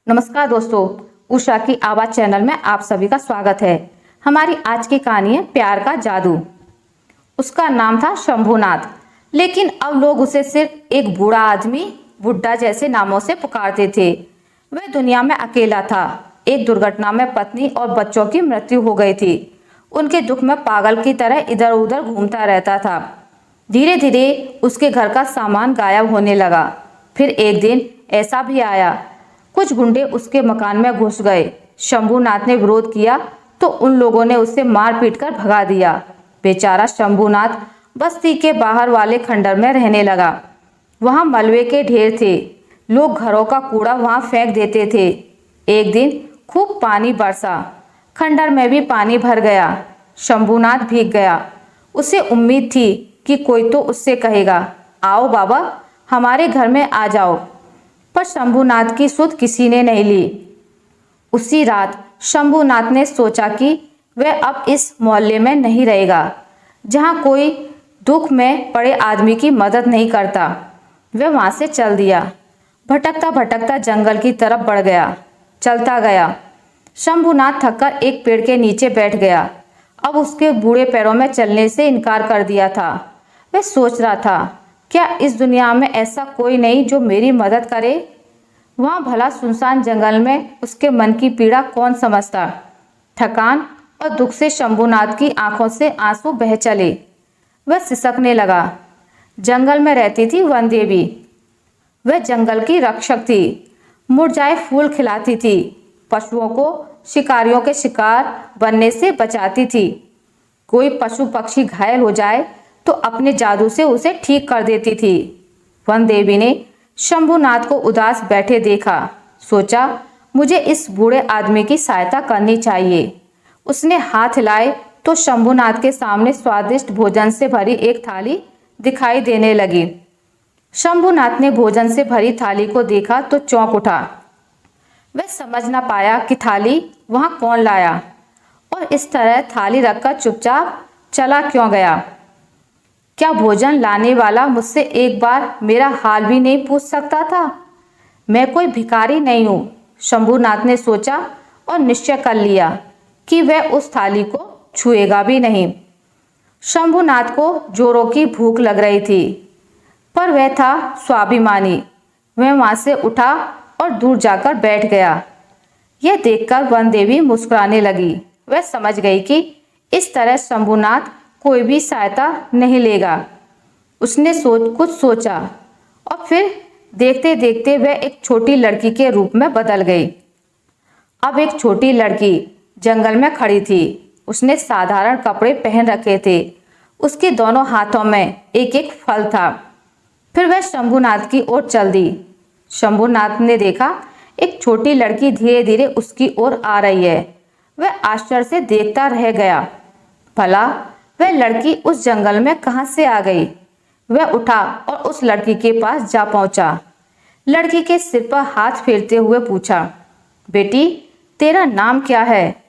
नमस्कार दोस्तों, उषा की आवाज चैनल में आप सभी का स्वागत है। हमारी आज की कहानी है प्यार का जादू। उसका नाम था शंभूनाथ, लेकिन अब लोग उसे सिर्फ एक बूढ़ा आदमी, बुड्ढा जैसे नामों से पुकारते थे। वह दुनिया में अकेला था। एक दुर्घटना में पत्नी और बच्चों की मृत्यु हो गई थी। उनके दुख में पागल की तरह इधर उधर घूमता रहता था। धीरे धीरे उसके घर का सामान गायब होने लगा। फिर एक दिन ऐसा भी आया, कुछ गुंडे उसके मकान में घुस गए। शंभूनाथ ने विरोध किया तो उन लोगों ने उसे मार पीट कर भगा दिया। बेचारा शंभूनाथ बस्ती के बाहर वाले खंडर में रहने लगा। वहां मलबे के ढेर थे। लोग घरों का कूड़ा वहां फेंक देते थे। एक दिन खूब पानी बरसा। खंडर में भी पानी भर गया। शंभूनाथ भीग गया। उसे उम्मीद थी कि कोई तो उससे कहेगा, आओ बाबा, हमारे घर में आ जाओ। पर शंभूनाथ की सुध किसी ने नहीं ली। उसी रात शंभूनाथ ने सोचा कि वह अब इस मोहल्ले में नहीं रहेगा जहां कोई दुख में पड़े आदमी की मदद नहीं करता। वह वहां से चल दिया। भटकता भटकता जंगल की तरफ बढ़ गया। चलता गया। शंभूनाथ थककर एक पेड़ के नीचे बैठ गया। अब उसके बूढ़े पैरों में चलने से इनकार कर दिया था। वह सोच रहा था, क्या इस दुनिया में ऐसा कोई नहीं जो मेरी मदद करे? वहां भला सुनसान जंगल में उसके मन की पीड़ा कौन समझता? थकान और दुख से शंभूनाथ की आंखों से आंसू बह चले। वह सिसकने लगा। जंगल में रहती थी वन देवी। वह जंगल की रक्षक थी। मुरझाए फूल खिलाती थी। पशुओं को शिकारियों के शिकार बनने से बचाती थी। कोई पशु पक्षी घायल हो जाए तो अपने जादू से उसे ठीक कर देती थी। वन देवी ने शंभूनाथ को उदास बैठे देखा। सोचा, मुझे इस बूढ़े आदमी की सहायता करनी चाहिए। उसने हाथ हिलाए तो शंभूनाथ के सामने स्वादिष्ट भोजन से भरी एक थाली दिखाई देने लगी। शंभूनाथ ने भोजन से भरी थाली को देखा तो चौंक उठा। वह समझ न पाया कि थाली वहां कौन लाया और इस तरह थाली रखकर चुपचाप चला क्यों गया। क्या भोजन लाने वाला मुझसे एक बार मेरा हाल भी नहीं पूछ सकता था? मैं कोई भिखारी नहीं हूं, शंभूनाथ ने सोचा और निश्चय कर लिया कि वह उस थाली को छुएगा भी नहीं। शंभूनाथ को जोरों की भूख लग रही थी, पर वह था स्वाभिमानी। वह वहां से उठा और दूर जाकर बैठ गया। यह देखकर वन देवी मुस्कुराने लगी। वह समझ गई कि इस तरह शंभूनाथ कोई भी सहायता नहीं लेगा। उसने कुछ सोचा और फिर देखते देखते वह एक छोटी लड़की के रूप में बदल गई। अब एक छोटी लड़की जंगल में खड़ी थी। उसने साधारण कपड़े पहन रखे थे। उसके दोनों हाथों में एक एक फल था। फिर वह शंभूनाथ की ओर चल दी। शंभूनाथ ने देखा एक छोटी लड़की धीरे धीरे उसकी ओर आ रही है। वह आश्चर्य से देखता रह गया। भला वह लड़की उस जंगल में कहां से आ गई? वह उठा और उस लड़की के पास जा पहुंचा। लड़की के सिर पर हाथ फेरते हुए पूछा, बेटी, तेरा नाम क्या है?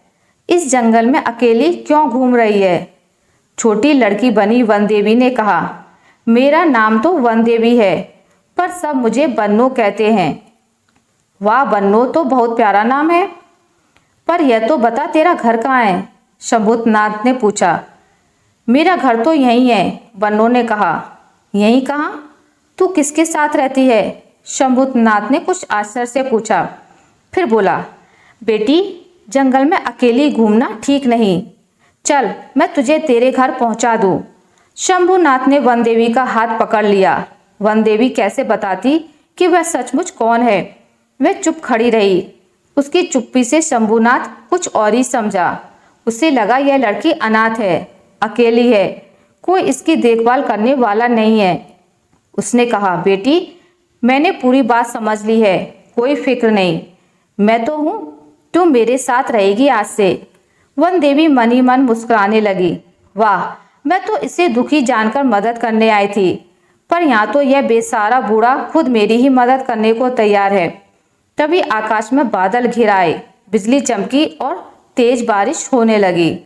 इस जंगल में अकेली क्यों घूम रही है? छोटी लड़की बनी वन देवी ने कहा, मेरा नाम तो वन देवी है, पर सब मुझे बन्नो कहते हैं। वाह बन्नो, तो बहुत प्यारा नाम है। पर यह तो बता, तेरा घर कहाँ है? शंभूनाथ ने पूछा। मेरा घर तो यहीं है, बन्नो ने कहा। यहीं कहाँ? तू किसके साथ रहती है? शंभूनाथ ने कुछ आश्चर्य से पूछा। फिर बोला, बेटी, जंगल में अकेली घूमना ठीक नहीं। चल, मैं तुझे तेरे घर पहुंचा दूं। शंभूनाथ ने वन देवी का हाथ पकड़ लिया। वन देवी कैसे बताती कि वह सचमुच कौन है? वह चुप खड़ी रही। उसकी चुप्पी से शंभूनाथ कुछ और ही समझा। उसे लगा यह लड़की अनाथ है, अकेली है, कोई इसकी देखभाल करने वाला नहीं है। उसने कहा, बेटी, मैंने पूरी बात समझ ली है, कोई फिक्र नहीं, मैं तो हूं, तुम मेरे साथ रहेगी आज से। वन देवी मन ही मन मुस्कुराने लगी। वाह, मैं तो इसे दुखी जानकर मदद करने आई थी, पर यहाँ तो यह बेसहारा बूढ़ा खुद मेरी ही मदद करने को तैयार है। तभी आकाश में बादल घिर आए, बिजली चमकी और तेज बारिश होने लगी।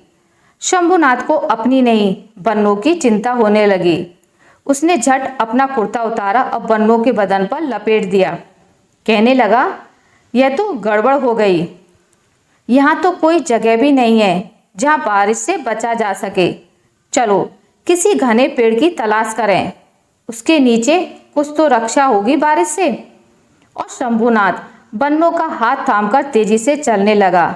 शंभूनाथ को अपनी नहीं, बन्नो की चिंता होने लगी। उसने झट अपना कुर्ता उतारा और बन्नो के बदन पर लपेट दिया। कहने लगा, यह तो गड़बड़ हो गई। यहाँ तो कोई जगह भी नहीं है जहाँ बारिश से बचा जा सके। चलो किसी घने पेड़ की तलाश करें, उसके नीचे कुछ तो रक्षा होगी बारिश से। और शंभुनाथ बन्नों का हाथ थामकर तेजी से चलने लगा।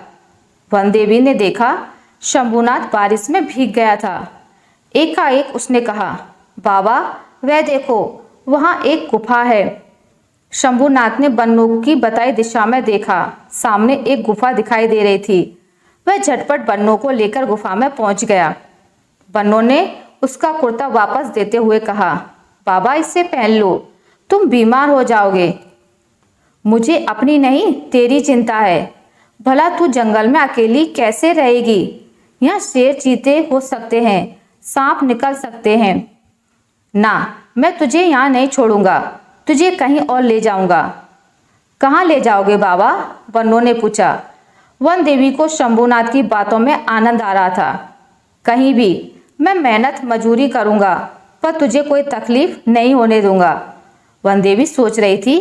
वन देवी ने देखा शंभुनाथ बारिश में भीग गया था। एकाएक उसने कहा, बाबा वह देखो, वहाँ एक गुफा है। शंभुनाथ ने बन्नों की बताई दिशा में देखा। सामने एक गुफा दिखाई दे रही थी। वह झटपट बन्नों को लेकर गुफा में पहुंच गया। बन्नों ने उसका कुर्ता वापस देते हुए कहा, बाबा इससे पहन लो, तुम बीमार हो जाओगे। मुझे अपनी नहीं तेरी चिंता है। भला तू जंगल में अकेली कैसे रहेगी? यहाँ शेर चीते हो सकते हैं, सांप निकल सकते हैं। ना, मैं तुझे यहाँ नहीं छोड़ूंगा, तुझे कहीं और ले जाऊंगा। कहाँ ले जाओगे बाबा? बन्नों ने पूछा। वन देवी को शंभुनाथ की बातों में आनंद आ रहा था। कहीं भी, मैं मेहनत मजूरी करूंगा, पर तुझे कोई तकलीफ नहीं होने दूंगा। वन देवी सोच रही थी,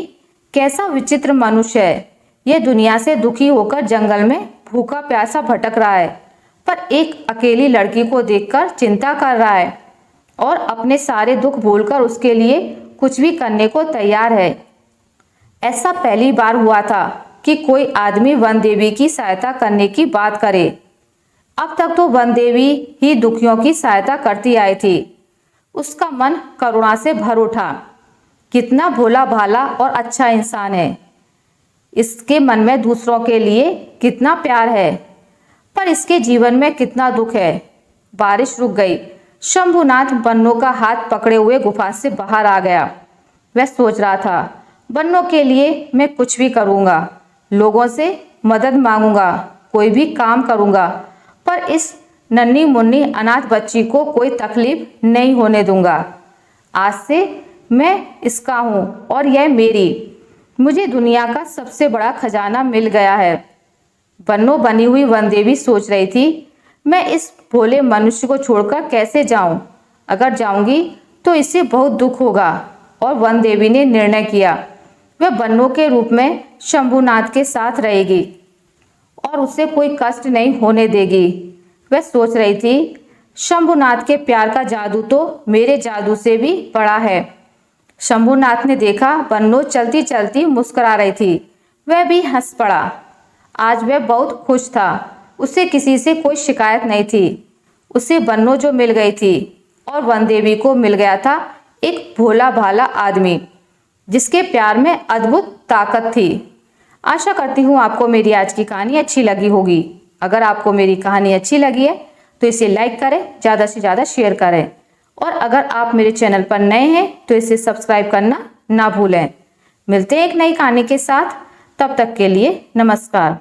कैसा विचित्र मनुष्य है। यह दुनिया से दुखी होकर जंगल में भूखा प्यासा भटक रहा है, पर एक अकेली लड़की को देखकर चिंता कर रहा है और अपने सारे दुख भूलकर उसके लिए कुछ भी करने को तैयार है। ऐसा पहली बार हुआ था कि कोई आदमी वन देवी की सहायता करने की बात करे। अब तक तो वन देवी ही दुखियों की सहायता करती आई थी। उसका मन करुणा से भर उठा। कितना भोला भाला और अच्छा इंसान है। इसके मन में दूसरों के लिए कितना प्यार है, पर इसके जीवन में कितना दुख है। बारिश रुक गई। शंभुनाथ बन्नों का हाथ पकड़े हुए गुफा से बाहर आ गया। वह सोच रहा था, बन्नों के लिए मैं कुछ भी करूंगा, लोगों से मदद मांगूंगा, कोई भी काम करूंगा, पर इस नन्ही मुन्नी अनाथ बच्ची को कोई तकलीफ नहीं होने दूंगा। आज से मैं इसका हूँ और यह मेरी। मुझे दुनिया का सबसे बड़ा खजाना मिल गया है। बन्नों बनी हुई वन देवी सोच रही थी, मैं इस भोले मनुष्य को छोड़कर कैसे जाऊं? अगर जाऊंगी तो इससे बहुत दुख होगा। और वन देवी ने निर्णय किया, वह बन्नों के रूप में शंभुनाथ के साथ रहेगी और उसे कोई कष्ट नहीं होने देगी। वह सोच रही थी, शंभुनाथ के प्यार का जादू तो मेरे जादू से भी बड़ा है। शंभुनाथ ने देखा बन्नों चलती चलती मुस्कुरा रही थी। वह भी हंस पड़ा। आज वह बहुत खुश था। उसे किसी से कोई शिकायत नहीं थी। उसे बन्नों जो मिल गई थी और वन देवी को मिल गया था एक भोला भाला आदमी, जिसके प्यार में अद्भुत ताकत थी। आशा करती हूँ आपको मेरी आज की कहानी अच्छी लगी होगी। अगर आपको मेरी कहानी अच्छी लगी है तो इसे लाइक करें, ज़्यादा से ज़्यादा शेयर करें, और अगर आप मेरे चैनल पर नए हैं तो इसे सब्सक्राइब करना ना भूलें। मिलते हैं एक नई कहानी के साथ, तब तक के लिए नमस्कार।